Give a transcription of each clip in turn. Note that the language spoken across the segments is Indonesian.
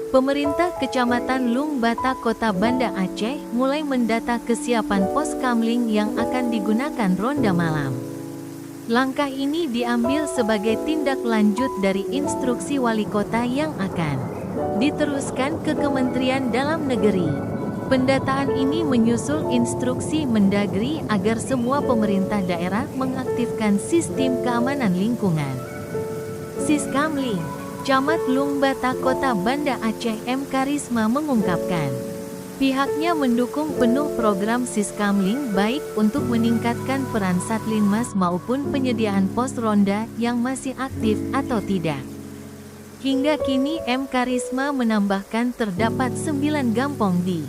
Pemerintah Kecamatan Lung Bata Kota Banda Aceh mulai mendata kesiapan pos kamling yang akan digunakan ronda malam. Langkah ini diambil sebagai tindak lanjut dari instruksi wali kota yang akan diteruskan ke Kementerian Dalam Negeri. Pendataan ini menyusul instruksi Mendagri agar semua pemerintah daerah mengaktifkan sistem keamanan lingkungan. Siskamling, Camat Lung Bata Kota Banda Aceh M. Karisma mengungkapkan, pihaknya mendukung penuh program Siskamling baik untuk meningkatkan peran Satlinmas maupun penyediaan pos ronda yang masih aktif atau tidak. Hingga kini M. Karisma menambahkan terdapat 9 gampong di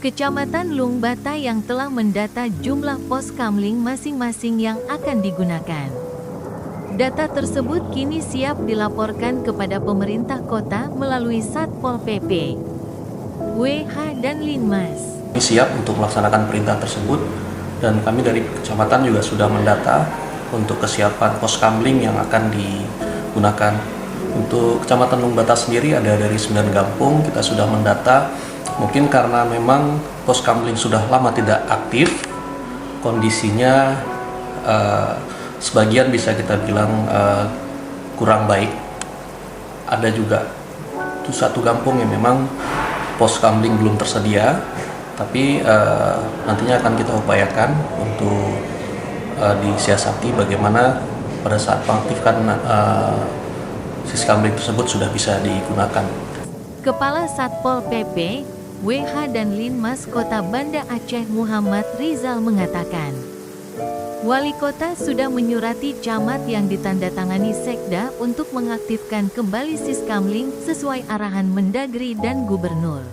Kecamatan Lung Bata yang telah mendata jumlah pos kamling masing-masing yang akan digunakan. Data tersebut kini siap dilaporkan kepada pemerintah kota melalui Satpol PP, WH dan Linmas. Siap untuk melaksanakan perintah tersebut dan kami dari kecamatan juga sudah mendata untuk kesiapan pos kamling yang akan digunakan. Untuk Kecamatan Lung Bata sendiri ada dari 9 kampung kita sudah mendata. Mungkin karena memang pos kamling sudah lama tidak aktif, kondisinya sebagian bisa kita bilang kurang baik. Ada juga satu kampung yang memang pos kamling belum tersedia, tapi nantinya akan kita upayakan untuk disiasati bagaimana pada saat pengaktifkan siskamling tersebut sudah bisa digunakan. Kepala Satpol PP, WH dan Linmas Kota Banda Aceh Muhammad Rizal mengatakan, Wali Kota sudah menyurati camat yang ditandatangani Sekda untuk mengaktifkan kembali Siskamling sesuai arahan Mendagri dan Gubernur.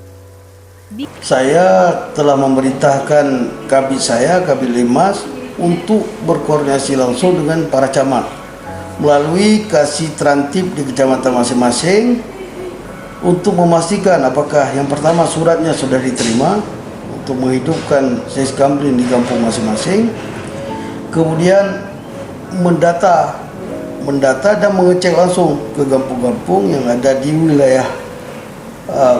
Saya telah memerintahkan Kabid saya, Kabid Limas, untuk berkoordinasi langsung dengan para camat melalui kasih trantip di kecamatan masing-masing untuk memastikan apakah yang pertama suratnya sudah diterima untuk menghidupkan Siskamling di kampung masing-masing. Kemudian mendata dan mengecek langsung ke kampung-kampung yang ada di wilayah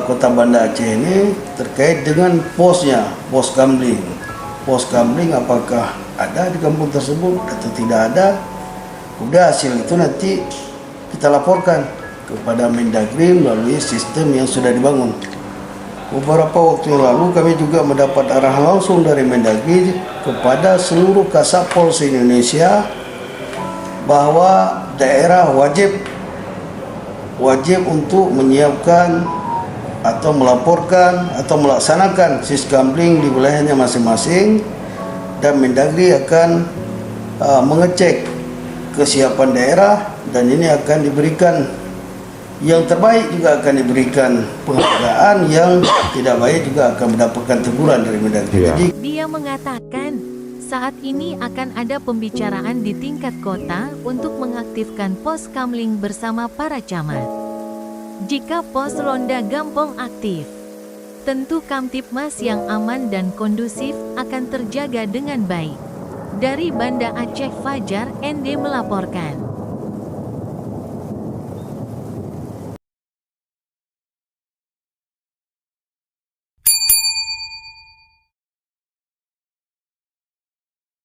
Kota Banda Aceh ini terkait dengan posnya, pos kamling. Pos kamling apakah ada di kampung tersebut atau tidak ada. Kemudian hasil itu nanti kita laporkan kepada Mendagri melalui sistem yang sudah dibangun. Beberapa waktu yang lalu kami juga mendapat arahan langsung dari Mendagri kepada seluruh Kasatpol se-Indonesia bahwa daerah wajib untuk menyiapkan atau melaporkan atau melaksanakan Siskamling di wilayahnya masing-masing, dan Mendagri akan mengecek kesiapan daerah dan ini akan diberikan yang terbaik, juga akan diberikan penghargaan, yang tidak baik juga akan mendapatkan teguran dari Mendagri. Jadi, dia mengatakan, saat ini akan ada pembicaraan di tingkat kota untuk mengaktifkan pos kamling bersama para camat. Jika pos ronda gampong aktif, tentu Kamtipmas yang aman dan kondusif akan terjaga dengan baik. Dari Banda Aceh, Fajar ND melaporkan.